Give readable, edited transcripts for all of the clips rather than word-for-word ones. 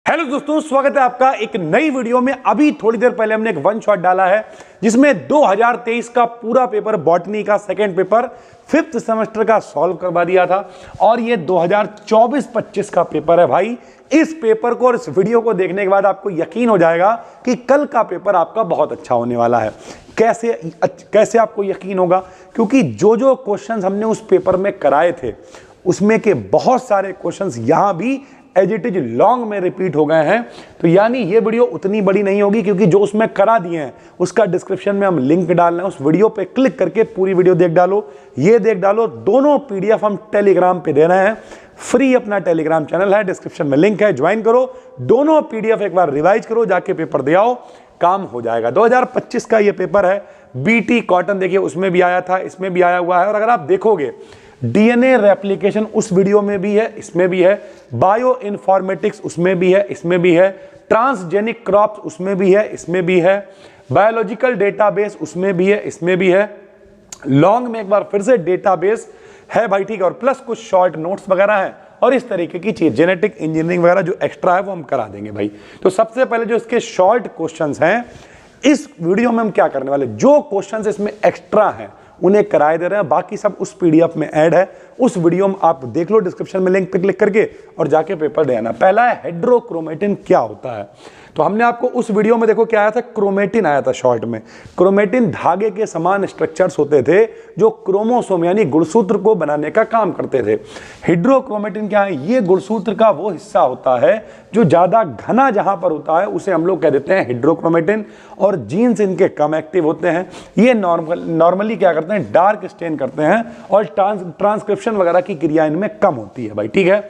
Hello दोस्तों, स्वागत है आपका एक नई वीडियो में। अभी थोड़ी देर पहले हमने एक वन शॉट डाला है जिसमें 2023 का पूरा पेपर बॉटनी का सेकंड पेपर फिफ्थ सेमेस्टर का सॉल्व करवा दिया था और ये 2024-25 का पेपर है भाई। इस पेपर को और इस वीडियो को देखने के बाद आपको यकीन हो जाएगा कि कल का पेपर आपका बहुत अच्छा होने वाला है। कैसे आपको यकीन होगा? क्योंकि जो जो क्वेश्चंस हमने उस पेपर में कराए थे उसमें के बहुत सारे क्वेश्चंस यहां भी एज इट इज लॉन्ग में रिपीट हो गए हैं। तो यानी ये वीडियो उतनी बड़ी नहीं होगी क्योंकि जो उसमें करा दिए हैं उसका डिस्क्रिप्शन में हम लिंक डाल रहे हैं। उस वीडियो पे क्लिक करके पूरी वीडियो देख डालो, ये देख डालो। दोनों पीडीएफ हम टेलीग्राम पे दे रहे हैं, फ्री अपना टेलीग्राम चैनल है, डिस्क्रिप्शन में लिंक है, ज्वाइन करो। दोनों पीडीएफ एक बार रिवाइज करो, जाके पेपर दे आओ, काम हो जाएगा। 2025 का ये पेपर है। बीटी कॉटन देखिए उसमें भी आया था, इसमें भी आया हुआ है। और अगर आप देखोगे डीएनए रेप्लिकेशन उस वीडियो में भी है, इसमें भी है। बायो इन्फॉर्मेटिक्स उसमें भी है, इसमें भी है। ट्रांसजेनिक क्रॉप्स उसमें भी है, इसमें भी है। बायोलॉजिकल डेटाबेस उसमें भी है, इसमें भी है। लॉन्ग में एक बार फिर से डेटाबेस है भाई, ठीक है। और प्लस कुछ शॉर्ट नोट्स वगैरह हैं और इस तरीके की चीज, जेनेटिक इंजीनियरिंग वगैरह जो एक्स्ट्रा है वो हम करा देंगे भाई। तो सबसे पहले जो इसके शॉर्ट क्वेश्चंस हैं इस वीडियो में हम क्या करने वाले, जो क्वेश्चंस इसमें एक्स्ट्रा हैं उन्हें कराए दे रहे हैं, बाकी सब उस पीडीएफ में ऐड है। उस वीडियो में आप देख लो, डिस्क्रिप्शन में लिंक पे क्लिक करके और जाके पेपर दे आना। पहला है हेड्रोक्रोमेटिन क्या होता है। तो हमने आपको उस वीडियो में देखो क्या आया था, क्रोमेटिन आया था शॉर्ट में। क्रोमेटिन धागे के समान स्ट्रक्चर्स होते थे जो क्रोमोसोम यानी गुणसूत्र को बनाने का काम करते थे। हेड्रोक्रोमेटिन क्या है? ये गुणसूत्र का वो हिस्सा होता है जो ज्यादा घना जहां पर होता है उसे हम लोग कह देते हैं हेड्रोक्रोमेटिन। और जीन्स इनके कम एक्टिव होते हैं। ये नॉर्मली क्या करते हैं, डार्क स्टेन करते हैं और ट्रांसक्रिप्शन वगैरह की क्रिया इनमें कम होती है भाई, ठीक है।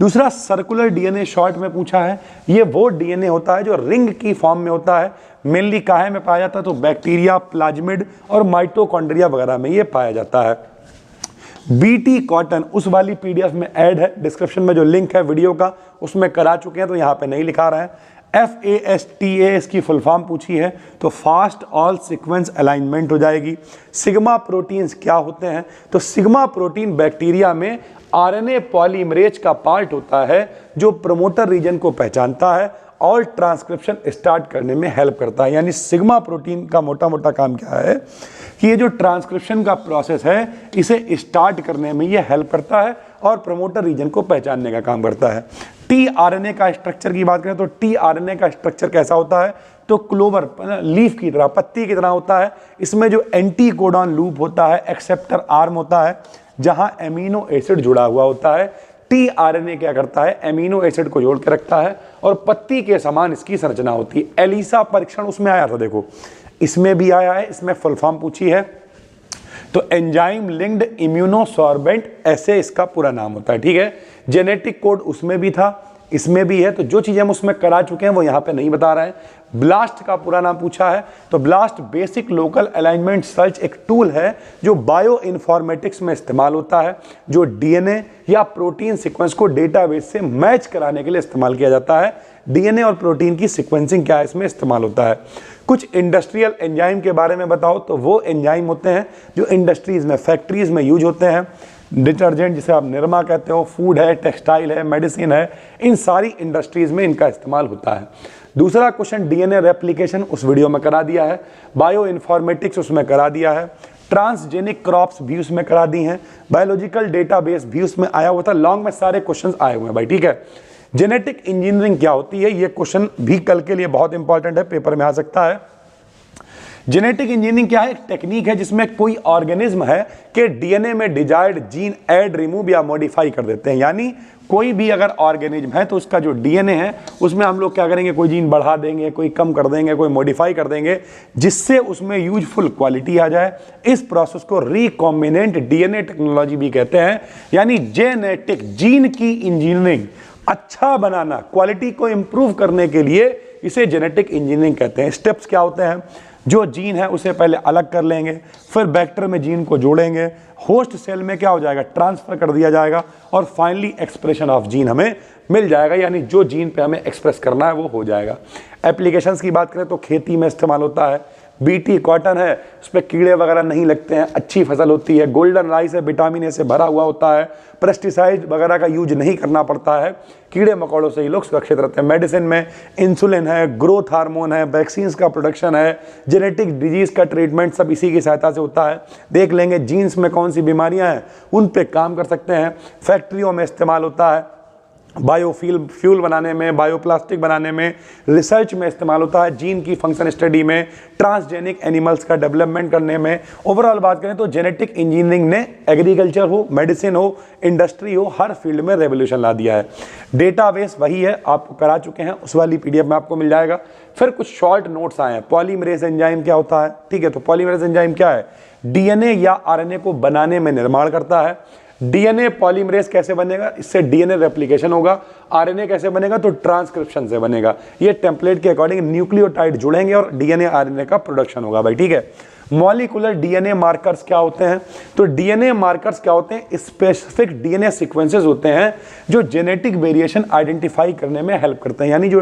दूसरा सर्कुलर डीएनए शॉर्ट में पूछा है। ये वो डीएनए होता है जो रिंग की फॉर्म में होता है। मेनली काहे में पाया जाता है? तो बैक्टीरिया, प्लाज्मिड और माइटोकॉन्ड्रिया वगैरह में ये पाया जाता है। बीटी कॉटन उस वाली पीडीएफ में ऐड है, डिस्क्रिप्शन में जो लिंक है वीडियो का उसमें करा चुके हैं, तो यहाँ पे नहीं लिखा रहा है। FASTA इसकी फुल फॉर्म पूछी है तो फास्ट ऑल सीक्वेंस अलाइनमेंट हो जाएगी। सिग्मा प्रोटीन्स क्या होते हैं? तो सिग्मा प्रोटीन बैक्टीरिया में आरएनए पॉलीमरेज का पार्ट होता है जो प्रमोटर रीजन को पहचानता है और ट्रांसक्रिप्शन स्टार्ट करने में हेल्प करता है। यानी सिग्मा प्रोटीन का मोटा मोटा काम क्या है कि ये जो ट्रांसक्रिप्शन का प्रोसेस है इसे स्टार्ट करने में ये हेल्प करता है और प्रमोटर रीजन को पहचानने का काम करता है। टीआरएनए का स्ट्रक्चर की बात करें तो टीआरएनए का स्ट्रक्चर कैसा होता है? तो क्लोवर लीफ की तरह, पत्ती की तरह होता है। इसमें जो एंटीकोडॉन लूप होता है, एक्सेप्टर आर्म होता है जहां एमिनो एसिड जुड़ा हुआ होता है। टीआरएनए क्या करता है? एमिनो एसिड को जोड़ के रखता है और पत्ती के समान इसकी संरचना होती है। एलिसा परीक्षण उसमें आया था, देखो इसमें भी आया है, इसमें फुल फॉर्म पूछी है। तो एंजाइम लिंक्ड इम्यूनोसॉर्बेंट ऐसे इसका पूरा नाम होता है, ठीक है। जेनेटिक कोड उसमें भी था, इसमें भी है। तो जो चीजें हम उसमें करा चुके हैं वो यहाँ पे नहीं बता रहे हैं। ब्लास्ट का पूरा नाम पूछा है तो blast basic local alignment search एक टूल है जो बायो इन्फॉर्मेटिक्स में इस्तेमाल होता है, जो डीएनए या प्रोटीन सीक्वेंस को डेटाबेस से मैच कराने के लिए इस्तेमाल किया जाता है। डीएनए और प्रोटीन की सीक्वेंसिंग क्या है इसमें इस्तेमाल होता है। कुछ इंडस्ट्रियल एंजाइम के बारे में बताओ तो वो एंजाइम होते हैं जो इंडस्ट्रीज में, फैक्ट्रीज में यूज होते हैं। डिटर्जेंट जिसे आप निरमा कहते हो, फूड है, टेक्सटाइल है, मेडिसिन है, इन सारी इंडस्ट्रीज में इनका इस्तेमाल होता है। दूसरा क्वेश्चन डीएनए रेप्लिकेशन उस वीडियो में करा दिया है। बायो इन्फॉर्मेटिक्स उसमें करा दिया है। ट्रांसजेनिक क्रॉप्स भी उसमें करा दी हैं। बायोलॉजिकल डेटाबेस भी उसमें आया हुआ था। लॉन्ग में सारे क्वेश्चंस आए हुए हैं भाई, ठीक है। जेनेटिक इंजीनियरिंग क्या होती है? ये क्वेश्चन भी कल के लिए बहुत इंपॉर्टेंट है, पेपर में आ सकता है। जेनेटिक इंजीनियरिंग क्या है? एक टेक्निक है जिसमें कोई ऑर्गेनिज्म है कि डीएनए में डिजायर्ड जीन ऐड, रिमूव या मॉडिफाई कर देते हैं। यानी कोई भी अगर ऑर्गेनिज्म है तो उसका जो डीएनए है उसमें हम लोग क्या करेंगे, कोई जीन बढ़ा देंगे, कोई कम कर देंगे, कोई मॉडिफाई कर देंगे जिससे उसमें यूजफुल क्वालिटी आ जाए। इस प्रोसेस को रिकॉम्बिनेंट डीएनए टेक्नोलॉजी भी कहते हैं। यानी जेनेटिक जीन की इंजीनियरिंग अच्छा बनाना, क्वालिटी को इंप्रूव करने के लिए इसे जेनेटिक इंजीनियरिंग कहते हैं। स्टेप्स क्या होते हैं? जो जीन है उसे पहले अलग कर लेंगे, फिर वेक्टर में जीन को जोड़ेंगे, होस्ट सेल में क्या हो जाएगा, ट्रांसफर कर दिया जाएगा और फाइनली एक्सप्रेशन ऑफ जीन हमें मिल जाएगा। यानी जो जीन पे हमें एक्सप्रेस करना है वो हो जाएगा। एप्लीकेशंस की बात करें तो खेती में इस्तेमाल होता है, बीटी कॉटन है, उस पर कीड़े वगैरह नहीं लगते हैं, अच्छी फसल होती है। गोल्डन राइस है, विटामिन ए से भरा हुआ होता है, पेस्टिसाइड वगैरह का यूज नहीं करना पड़ता है, कीड़े मकोड़ों से ही लोग सुरक्षित रहते हैं। मेडिसिन में इंसुलिन है, ग्रोथ हार्मोन है, वैक्सीन्स का प्रोडक्शन है, जेनेटिक डिजीज का ट्रीटमेंट सब इसी की सहायता से होता है। देख लेंगे जीन्स में कौन सी बीमारियां हैं, उन पे काम कर सकते हैं। फैक्ट्रियों में इस्तेमाल होता है, फ्यूल बनाने में, बायोप्लास्टिक बनाने में, रिसर्च में इस्तेमाल होता है, जीन की फंक्शन स्टडी में, ट्रांसजेनिक एनिमल्स का डेवलपमेंट करने में। ओवरऑल बात करें तो जेनेटिक इंजीनियरिंग ने एग्रीकल्चर हो, मेडिसिन हो, इंडस्ट्री हो, हर फील्ड में रेवोल्यूशन ला दिया है। डेटाबेस वही है, आपको करा चुके हैं, उस वाली पीडीएफ में आपको मिल जाएगा। फिर कुछ शॉर्ट नोट्स आए हैं। पॉलीमरेज एंजाइम क्या होता है, ठीक है, तो पॉलीमरेज एंजाइम क्या है, डीएनए या आरएनए को बनाने में निर्माण करता है। डीएनए पॉलीमरेज कैसे बनेगा, इससे डीएनए रेप्लिकेशन होगा। आरएनए कैसे बनेगा, तो ट्रांसक्रिप्शन से बनेगा। ये टेम्पलेट के अकॉर्डिंग न्यूक्लियोटाइड जुड़ेंगे और डीएनए आरएनए का प्रोडक्शन होगा भाई, ठीक है। मॉलिक्यूलर डीएनए मार्कर्स क्या होते हैं, तो डीएनए मार्कर्स क्या होते हैं, स्पेसिफिक डीएनए सीक्वेंसेस होते हैं जो जेनेटिक वेरिएशन आइडेंटिफाई करने में हेल्प करते हैं। यानी जो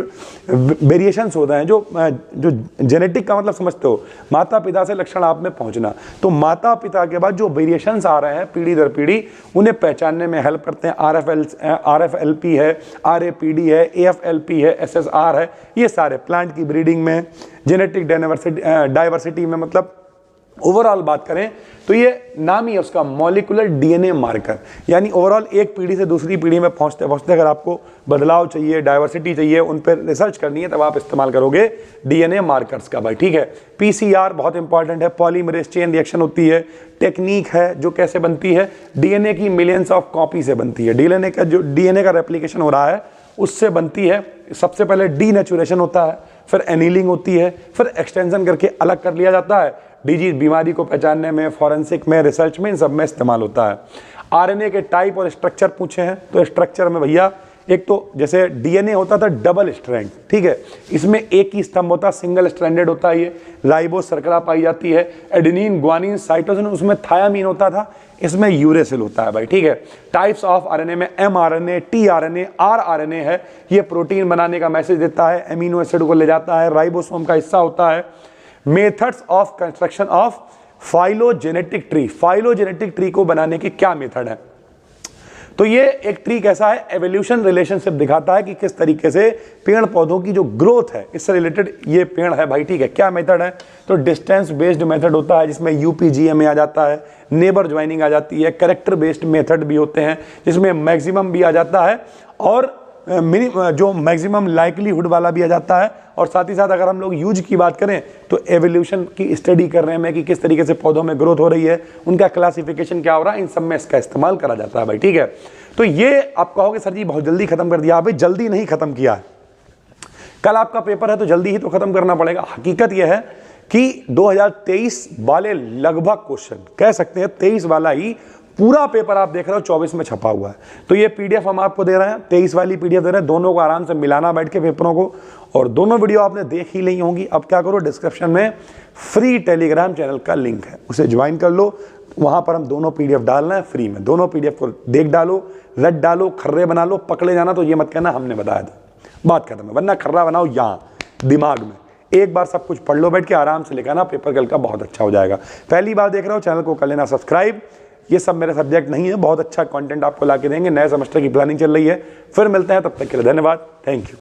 वेरिएशंस होते हैं, जो जेनेटिक का मतलब समझते हो, माता पिता से लक्षण आप में पहुंचना, तो माता पिता के बाद जो वेरिएशंस आ रहे हैं पीढ़ी दर पीढ़ी, उन्हें पहचानने में हेल्प करते हैं। RFLP है, RAPD है, AFLP है, SSR है, ये सारे प्लांट की ब्रीडिंग में, जेनेटिक डाइवर्सिटी में, मतलब ओवरऑल बात करें तो ये नाम ही है उसका, मॉलिक्यूलर डीएनए मार्कर। यानी ओवरऑल एक पीढ़ी से दूसरी पीढ़ी में पहुंचते पहुंचते अगर आपको बदलाव चाहिए, डाइवर्सिटी चाहिए, उन पर रिसर्च करनी है, तब आप इस्तेमाल करोगे डीएनए मार्कर्स का भाई, ठीक है। PCR बहुत इंपॉर्टेंट है, पॉलीमरेज चेन रिएक्शन होती है, टेक्निक है जो कैसे बनती है, डीएनए की मिलियंस ऑफ कॉपी से बनती है। डीएनए का रेप्लिकेशन हो रहा है उससे बनती है। सबसे पहले डीनेचुरेशन होता है, फिर एनीलिंग होती है, फिर एक्सटेंशन करके अलग कर लिया जाता है। डिजीज बीमारी को पहचानने में, फॉरेंसिक में, रिसर्च में, इन सब में इस्तेमाल होता है। आरएनए के टाइप और स्ट्रक्चर पूछे हैं, तो स्ट्रक्चर में भैया एक तो जैसे डीएनए होता था डबल स्ट्रैंड, ठीक है, इसमें एक ही स्तंभ होता, सिंगल स्ट्रैंडेड होता है। ये राइबोस शर्करा पाई जाती है, एडेनिन, ग्वानिन, साइटोसिन, उसमें थायामीन होता था, इसमें यूरेसिल होता है भाई, ठीक है। टाइप्स ऑफ आरएनए में mRNA, tRNA, rRNA है, ये प्रोटीन बनाने का मैसेज देता है, एमिनो एसिड को ले जाता है, राइबोसोम का हिस्सा होता है। Methods of construction of phylogenetic tree, phylogenetic tree को बनाने की क्या मेथड है, तो ये एक ट्री कैसा है, एवोल्यूशन रिलेशनशिप दिखाता है कि किस तरीके से पेड़ पौधों की जो ग्रोथ है, इससे रिलेटेड ये पेड़ है भाई, ठीक है। क्या मेथड है, तो डिस्टेंस बेस्ड मेथड होता है, जिसमें UPGMA आ जाता है, नेबर ज्वाइनिंग आ जाती है, कैरेक्टर बेस्ड मेथड भी होते हैं, जिसमें मैक्सिमम भी आ जाता है, और जो मैक्सिमम लाइकलीहुड वाला भी आ जाता है। और साथ ही साथ अगर हम लोग यूज की बात करें तो एवोल्यूशन की स्टडी कर रहे हैं कि किस तरीके से पौधों में ग्रोथ हो रही है, उनका क्लासिफिकेशन क्या हो रहा है, इन सब में इसका इस्तेमाल करा जाता है भाई, ठीक है। तो ये आप कहोगे सर जी बहुत जल्दी खत्म कर दिया, भाई जल्दी नहीं खत्म किया है, कल आपका पेपर है तो जल्दी ही तो खत्म करना पड़ेगा। हकीकत यह है कि 2023 वाले लगभग क्वेश्चन कह सकते हैं, 23 वाला ही पूरा पेपर आप देख रहे हो 24 में छपा हुआ है। तो ये पीडीएफ हम आपको दे रहे हैं, 23 वाली पीडीएफ दे रहे हैं, दोनों को आराम से मिलाना बैठ के पेपरों को, और दोनों वीडियो आपने देख ही ली होंगी। अब क्या करो, डिस्क्रिप्शन में फ्री टेलीग्राम चैनल का लिंक है, उसे ज्वाइन कर लो, वहां पर हम दोनों पीडीएफ डालना है फ्री में, दोनों पीडीएफ को देख डालो, रट डालो, खर्रे बना लो, पकड़े जाना तो ये मत कहना हमने बताया था, बात खत्म है। वरना खर्रा बनाओ यहाँ दिमाग में, एक बार सब कुछ पढ़ लो बैठ के, आराम से लिखाना, पेपर कल का बहुत अच्छा हो जाएगा। पहली बार देख रहे हो चैनल को कर लेना सब्सक्राइब। ये सब मेरे सब्जेक्ट नहीं है, बहुत अच्छा कंटेंट आपको ला के देंगे, नए सेमेस्टर की प्लानिंग चल रही है। फिर मिलते हैं, तब तक के लिए धन्यवाद, थैंक यू।